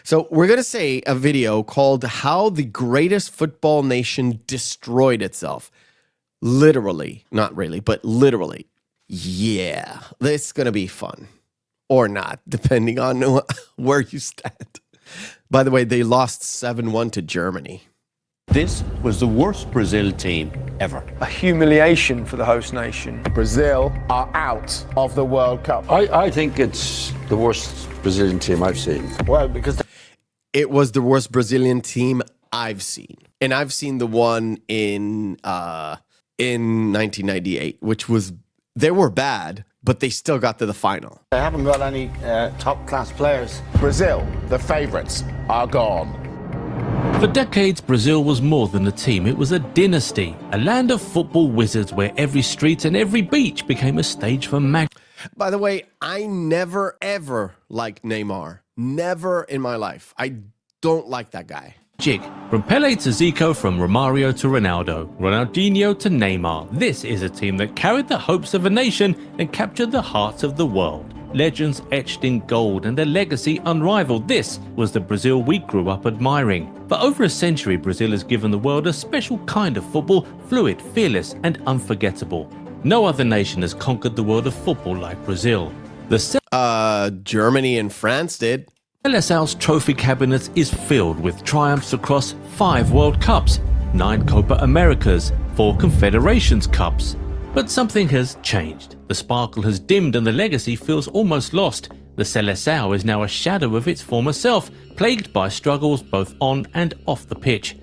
So we're going to say a video called How the Greatest Football Nation Destroyed Itself. Literally, not really, but literally. Yeah, this is going to be fun. Or not, depending on where you stand. By the way, they lost 7-1 to Germany. This was the worst Brazil team ever. A humiliation for the host nation. Brazil are out of the World Cup. I think it's the worst Brazilian team I've seen. Well, because It was the worst Brazilian team I've seen. And I've seen the one in 1998, which was, they were bad, but they still got to the final. they haven't got any top-class players. Brazil, the favourites, are gone. For decades, Brazil was more than a team. It was a dynasty, a land of football wizards where every street and every beach became a stage for By the way, I never, ever liked Neymar. Never in my life. I don't like that guy. magic. From Pele to Zico, from Romario to Ronaldo, Ronaldinho to Neymar, this is a team that carried the hopes of a nation and captured the hearts of the world. Legends etched in gold and a legacy unrivaled. This was the Brazil we grew up admiring. For over a century, Brazil has given the world a special kind of football, fluid, fearless and unforgettable. No other nation has conquered the world of football like Brazil. Germany and France did. Seleção's trophy cabinet is filled with triumphs across 5 World Cups, 9 Copa Americas, 4 Confederations Cups. But something has changed. The sparkle has dimmed and the legacy feels almost lost. The Seleção is now a shadow of its former self, plagued by struggles both on and off the pitch.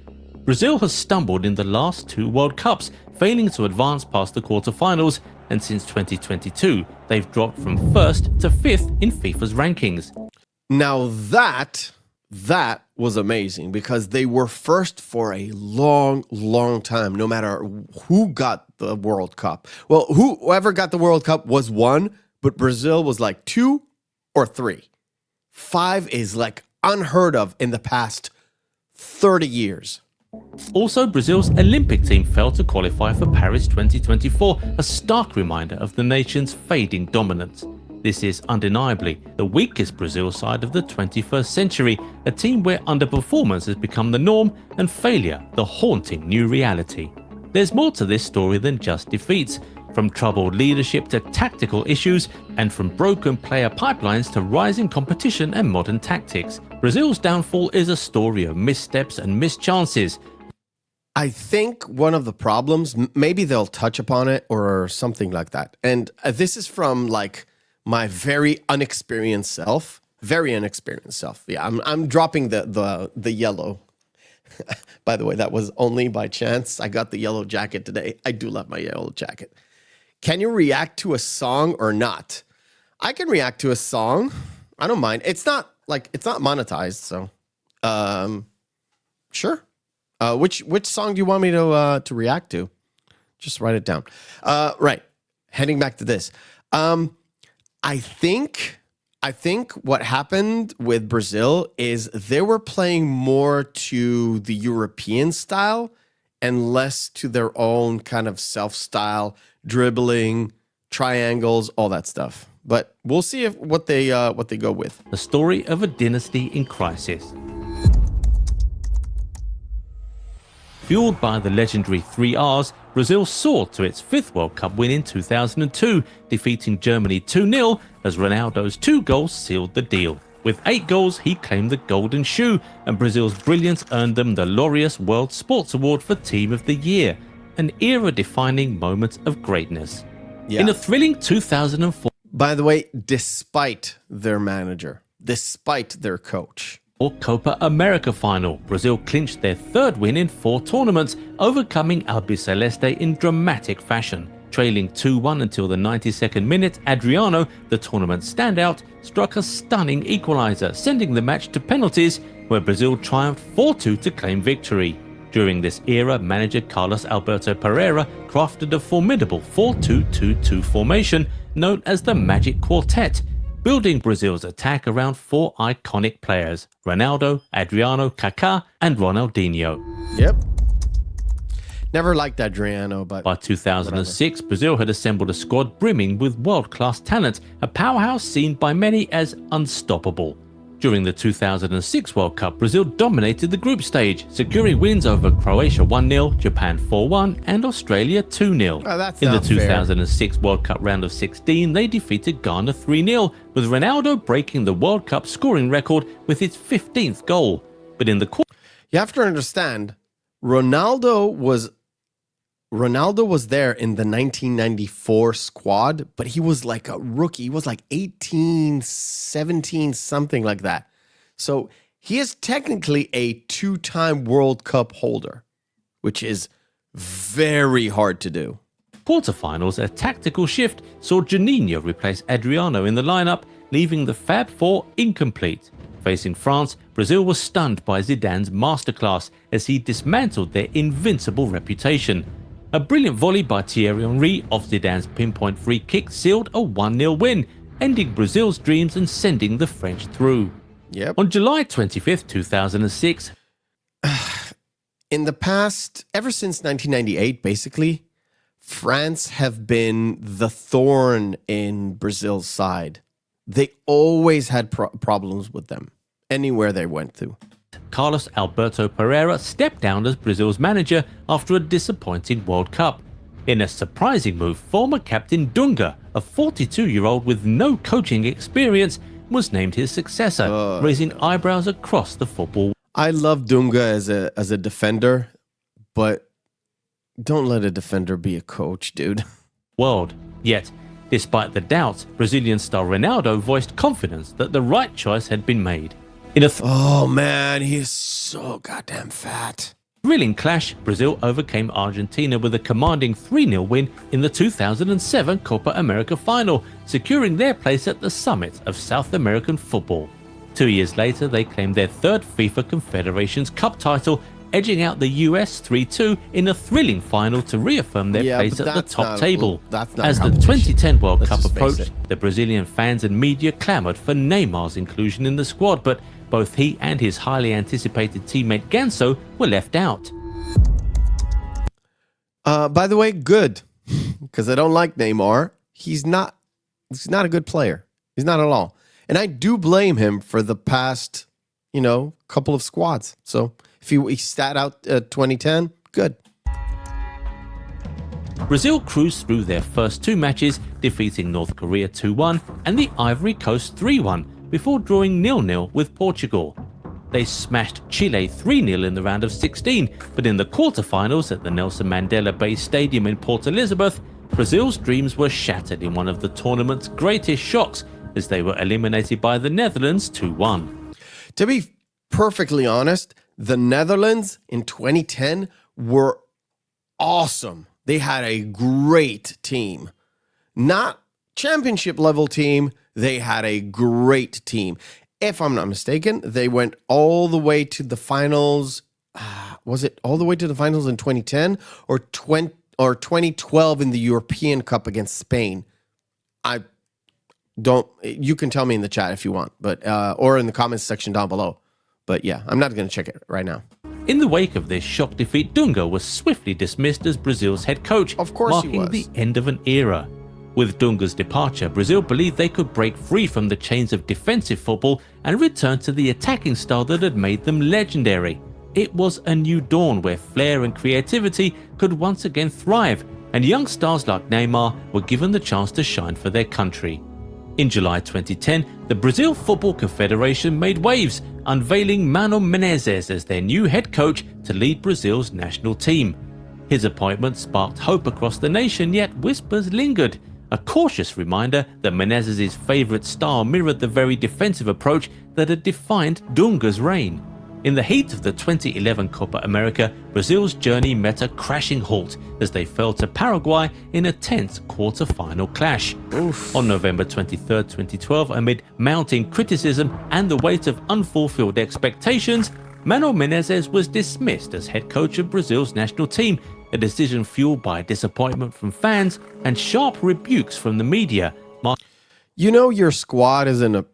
Brazil has stumbled in the last 2 World Cups, failing to advance past the quarterfinals, and since 2022, they've dropped from 1st to 5th in FIFA's rankings. Now that was amazing because they were first for a long, long time, no matter who got the World Cup. Well, whoever got the World Cup was 1, but Brazil was like 2 or 3. 5 is like unheard of in the past 30 years. Also, Brazil's Olympic team failed to qualify for Paris 2024, a stark reminder of the nation's fading dominance. This is undeniably the weakest Brazil side of the 21st century, a team where underperformance has become the norm and failure the haunting new reality. There's more to this story than just defeats, from troubled leadership to tactical issues, and from broken player pipelines to rising competition and modern tactics. Brazil's downfall is a story of missteps and missed chances. I think one of the problems, maybe they'll touch upon it or something like that. And this is from like my very unexperienced self. Very unexperienced self. Yeah, I'm dropping the yellow. By the way, that was only by chance. I got the yellow jacket today. I do love my yellow jacket. Can you react to a song or not? I can react to a song. I don't mind. It's not monetized, so sure. Which song do you want me to react to? Just write it down. Right. Heading back to this. I think what happened with Brazil is they were playing more to the European style and less to their own kind of self-style, dribbling, triangles, all that stuff. But we'll see what they go with. The story of a dynasty in crisis. Fueled by the legendary 3 Rs, Brazil soared to its 5th World Cup win in 2002, defeating Germany 2-0 as Ronaldo's 2 goals sealed the deal. With 8 goals, he claimed the Golden Shoe, and Brazil's brilliance earned them the Laureus World Sports Award for Team of the Year, an era-defining moment of greatness. Yeah. In a thrilling 2004 By the way, despite their manager, despite their coach. Copa America final, Brazil clinched their 3rd win in 4 tournaments, overcoming Albiceleste in dramatic fashion. Trailing 2-1 until the 92nd minute, Adriano, the tournament standout, struck a stunning equaliser, sending the match to penalties, where Brazil triumphed 4-2 to claim victory. During this era, manager Carlos Alberto Pereira crafted a formidable 4-2-2-2 formation known as the Magic Quartet, building Brazil's attack around 4 iconic players: Ronaldo, Adriano, Kaká, and Ronaldinho. Yep. Never liked Adriano, but by 2006, Brazil had assembled a squad brimming with world-class talent, a powerhouse seen by many as unstoppable. During the 2006 World Cup, Brazil dominated the group stage, securing wins over Croatia 1-0, Japan 4-1, and Australia 2-0. Oh, that's In the not fair. 2006 World Cup round of 16, they defeated Ghana 3-0, with Ronaldo breaking the World Cup scoring record with his 15th goal. But in the You have to understand, Ronaldo was there in the 1994 squad, but he was like a rookie. He was like 18, 17, something like that. So he is technically a two-time World Cup holder, which is very hard to do. quarterfinals, a tactical shift saw Juninho replace Adriano in the lineup, leaving the Fab Four incomplete. Facing France, Brazil was stunned by Zidane's masterclass as he dismantled their invincible reputation. A brilliant volley by Thierry Henry off Zidane's pinpoint free kick sealed a 1-0 win, ending Brazil's dreams and sending the French through. Yep. On July 25th, 2006, In the past, ever since 1998, basically, France have been the thorn in Brazil's side. They always had problems with them anywhere they went to. Carlos Alberto Pereira stepped down as Brazil's manager after a disappointing World Cup. In a surprising move, former captain Dunga, a 42-year-old with no coaching experience, was named his successor, raising eyebrows across the football. I love Dunga as a defender, but don't let a defender be a coach, dude. world. Yet, despite the doubts, Brazilian star Ronaldo voiced confidence that the right choice had been made. In a Oh man, he is so goddamn fat. thrilling clash, Brazil overcame Argentina with a commanding 3-0 win in the 2007 Copa America final, securing their place at the summit of South American football. 2 years later, they claimed their third FIFA Confederations Cup title, edging out the US 3-2 in a thrilling final to reaffirm their place but at the that's top not- table. that's not As the competition. 2010 World Let's Cup just face approached, it. the Brazilian fans and media clamored for Neymar's inclusion in the squad, but both he and his highly anticipated teammate Ganso were left out. By the way, good, because I don't like Neymar. He's not a good player. He's not at all. And I do blame him for the past, couple of squads. So if he sat out 2010, good. Brazil cruised through their first two matches, defeating North Korea 2-1 and the Ivory Coast 3-1 before drawing 0-0 with Portugal. They smashed Chile 3-0 in the round of 16, but in the quarterfinals at the Nelson Mandela Bay Stadium in Port Elizabeth, Brazil's dreams were shattered in one of the tournament's greatest shocks as they were eliminated by the Netherlands 2-1. To be perfectly honest, the Netherlands in 2010 were awesome. They had a great team. Not championship level team, they had a great team. If I'm not mistaken, they went all the way to the finals. Was it all the way to the finals in 2010 or 2012 in the European Cup against Spain? You can tell me in the chat if you want, but or in the comments section down below. But yeah, I'm not going to check it right now. In the wake of this shock defeat, Dunga was swiftly dismissed as Brazil's head coach, Of course he marking was. the end of an era. With Dunga's departure, Brazil believed they could break free from the chains of defensive football and return to the attacking style that had made them legendary. It was a new dawn where flair and creativity could once again thrive, and young stars like Neymar were given the chance to shine for their country. In July 2010, the Brazil Football Confederation made waves, unveiling Mano Menezes as their new head coach to lead Brazil's national team. His appointment sparked hope across the nation, yet whispers lingered, a cautious reminder that Menezes' favourite style mirrored the very defensive approach that had defined Dunga's reign. In the heat of the 2011 Copa America, Brazil's journey met a crashing halt as they fell to Paraguay in a tense quarter-final clash. On November 23, 2012, amid mounting criticism and the weight of unfulfilled expectations, Mano Menezes was dismissed as head coach of Brazil's national team, a decision fueled by disappointment from fans and sharp rebukes from the media. Your squad is in a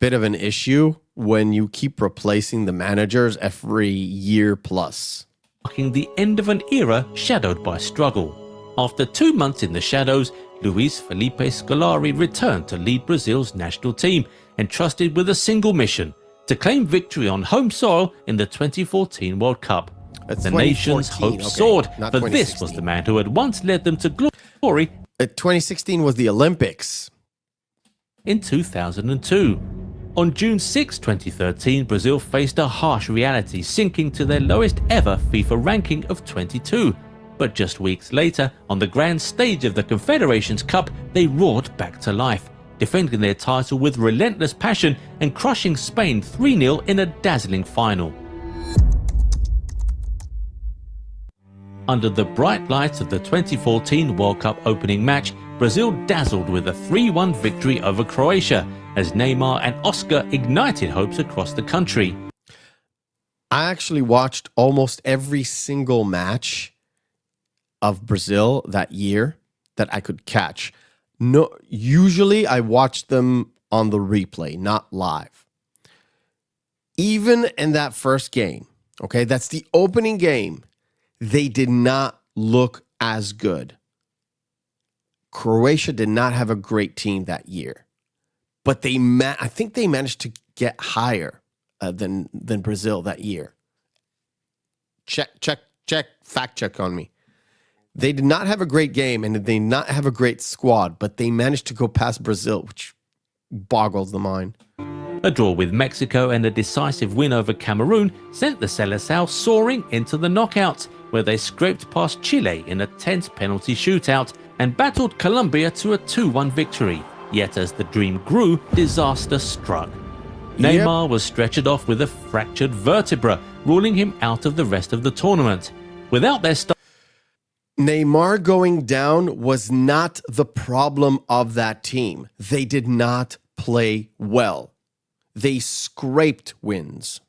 bit of an issue when you keep replacing the managers every year plus. Marking the end of an era shadowed by struggle. After 2 months in the shadows, Luis Felipe Scolari returned to lead Brazil's national team, entrusted with a single mission: to claim victory on home soil in the 2014 World Cup. That's The nation's 2014, hope okay, soared, not for this 2016. was the man who had once led them to glory 2016 was the Olympics. in 2002. On June 6, 2013, Brazil faced a harsh reality, sinking to their lowest ever FIFA ranking of 22. But just weeks later, on the grand stage of the Confederations Cup, they roared back to life, defending their title with relentless passion and crushing Spain 3-0 in a dazzling final. Under the bright lights of the 2014 World Cup opening match, Brazil dazzled with a 3-1 victory over Croatia, as Neymar and Oscar ignited hopes across the country. I actually watched almost every single match of Brazil that year that I could catch. No, usually I watched them on the replay, not live. Even in that first game, okay, that's the opening game, they did not look as good. Croatia did not have a great team that year, but I think they managed to get higher than Brazil that year. Check, fact check on me. They did not have a great game and they did not have a great squad, but they managed to go past Brazil, which boggles the mind. A draw with Mexico and a decisive win over Cameroon sent the Seleção soaring into the knockouts, where they scraped past Chile in a tense penalty shootout and battled Colombia to a 2-1 victory. Yet as the dream grew, disaster struck. Neymar was stretchered off with a fractured vertebra, ruling him out of the rest of the tournament. Without their star, Neymar going down was not the problem of that team. They did not play well. They scraped wins.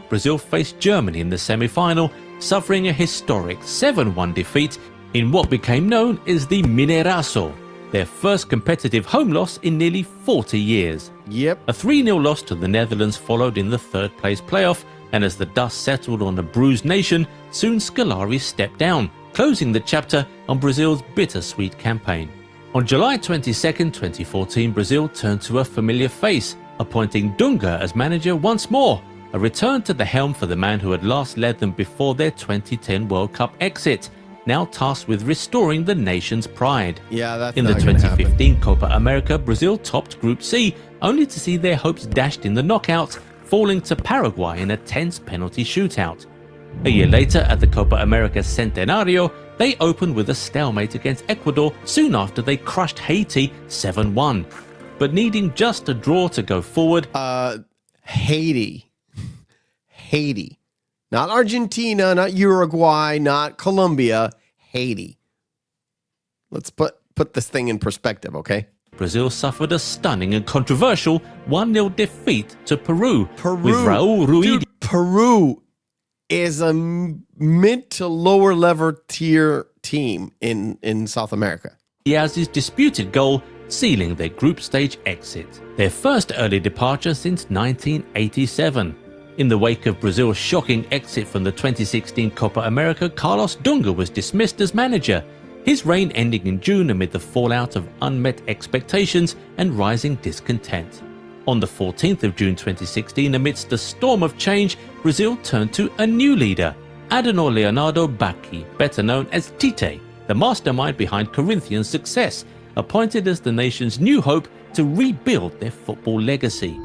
Brazil faced Germany in the semi-final, suffering a historic 7-1 defeat in what became known as the Mineiraço, their first competitive home loss in nearly 40 years. Yep. A 3-0 loss to the Netherlands followed in the third-place playoff, and as the dust settled on the bruised nation, soon Scolari stepped down, closing the chapter on Brazil's bittersweet campaign. On July 22, 2014, Brazil turned to a familiar face, appointing Dunga as manager once more, a return to the helm for the man who had last led them before their 2010 World Cup exit, now tasked with restoring the nation's pride. Yeah, that's in the not gonna 2015 Copa America, Brazil topped Group C, only to see their hopes dashed in the knockouts, falling to Paraguay in a tense penalty shootout. A year later, at the Copa America Centenario, they opened with a stalemate against Ecuador soon after they crushed Haiti 7-1. But needing just a draw to go forward, Haiti. Not Argentina, not Uruguay, not Colombia, Haiti. Let's put this thing in perspective, okay? Brazil suffered a stunning and controversial 1-0 defeat to Peru. With Raul Ruiz. Dude, Peru is a mid to lower level tier team in South America. Diaz's disputed goal sealing their group stage exit, their first early departure since 1987. In the wake of Brazil's shocking exit from the 2016 Copa America, Carlos Dunga was dismissed as manager, his reign ending in June amid the fallout of unmet expectations and rising discontent. On the 14th of June 2016, amidst a storm of change, Brazil turned to a new leader, Adenor Leonardo Bacchi, better known as Tite, the mastermind behind Corinthians' success, appointed as the nation's new hope to rebuild their football legacy.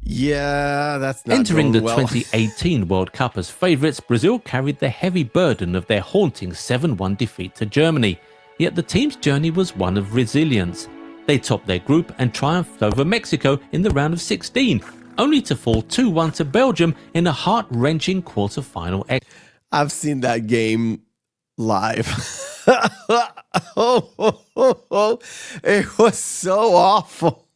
Yeah, that's not Entering the going well. 2018 World Cup as favourites, Brazil carried the heavy burden of their haunting 7-1 defeat to Germany. Yet the team's journey was one of resilience. They topped their group and triumphed over Mexico in the round of 16, only to fall 2-1 to Belgium in a heart-wrenching quarter-final exit. I've seen that game live. It was so awful.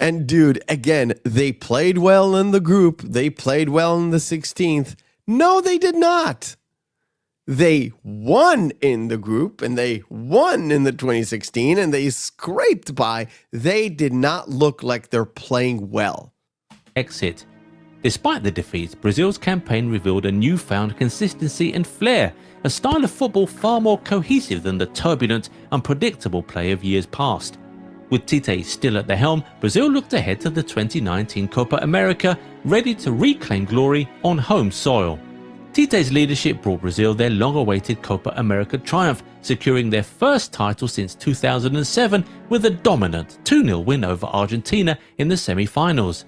And dude, again, they played well in the group. They played well in the 16th. No, they did not. They won in the group and they won in the 2016 and they scraped by. They did not look like they're playing well. Exit. Despite the defeats, Brazil's campaign revealed a newfound consistency and flair, a style of football far more cohesive than the turbulent, unpredictable play of years past. With Tite still at the helm, Brazil looked ahead to the 2019 Copa America, ready to reclaim glory on home soil. Tite's leadership brought Brazil their long-awaited Copa America triumph, securing their first title since 2007 with a dominant 2-0 win over Argentina in the semi-finals.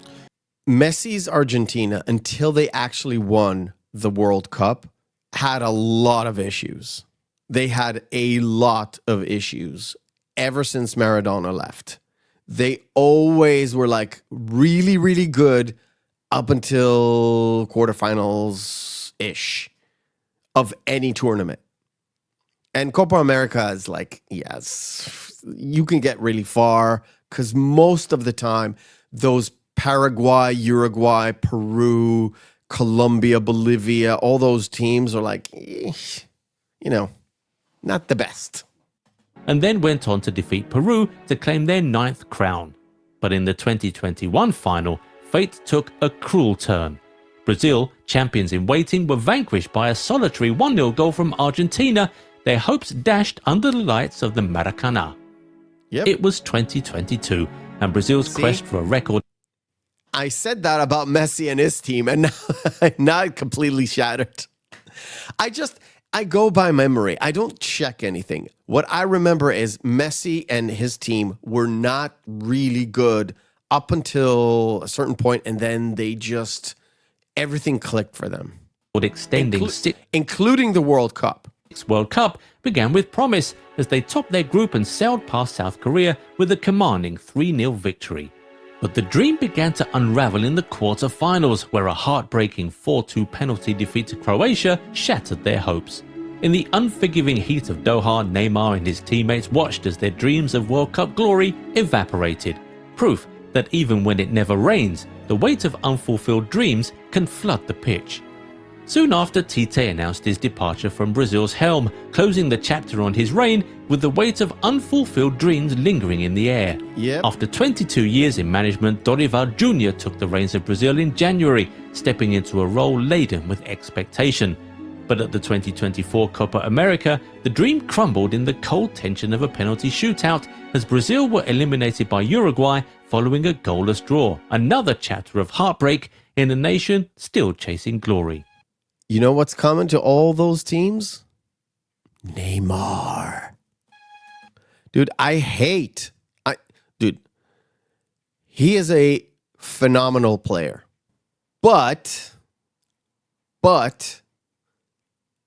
Messi's Argentina, until they actually won the World Cup, had a lot of issues. They had a lot of issues ever since Maradona left. They always were like really, really good up until quarterfinals-ish of any tournament. And Copa America is like, yes, you can get really far because most of the time, those Paraguay, Uruguay, Peru, Colombia, Bolivia, all those teams are like, not the best. And then went on to defeat Peru to claim their 9th crown. But in the 2021 final, fate took a cruel turn. Brazil, champions in waiting, were vanquished by a solitary 1-0 goal from Argentina, their hopes dashed under the lights of the Maracanã. Yep. It was 2022, and Brazil's quest for a record. I said that about Messi and his team, and now it completely shattered. I go by memory. I don't check anything. What I remember is Messi and his team were not really good up until a certain point, and then everything clicked for them. Extending including the World Cup. World Cup began with promise as they topped their group and sailed past South Korea with a commanding 3-0 victory. But the dream began to unravel in the quarter-finals, where a heartbreaking 4-2 penalty defeat to Croatia shattered their hopes. In the unforgiving heat of Doha, Neymar and his teammates watched as their dreams of World Cup glory evaporated. Proof that even when it never rains, the weight of unfulfilled dreams can flood the pitch. Soon after, Tite announced his departure from Brazil's helm, closing the chapter on his reign with the weight of unfulfilled dreams lingering in the air. Yep. After 22 years in management, Dorival Jr. took the reins of Brazil in January, stepping into a role laden with expectation. But at the 2024 Copa America, the dream crumbled in the cold tension of a penalty shootout as Brazil were eliminated by Uruguay following a goalless draw, another chapter of heartbreak in a nation still chasing glory. You know what's common to all those teams? Neymar. Dude, he is a phenomenal player. But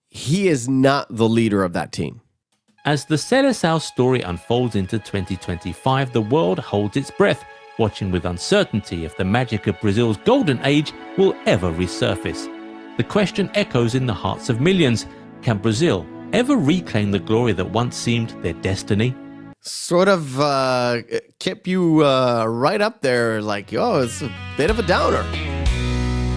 he is not the leader of that team. As the Seleção story unfolds into 2025, the world holds its breath, watching with uncertainty if the magic of Brazil's golden age will ever resurface. The question echoes in the hearts of millions. Can Brazil ever reclaim the glory that once seemed their destiny? Sort of kept you right up there like, it's a bit of a downer.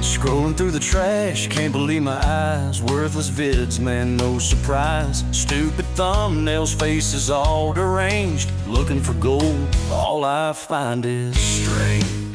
Scrolling through the trash, can't believe my eyes. Worthless vids, man, no surprise. Stupid thumbnails, faces all deranged. Looking for gold, all I find is strange.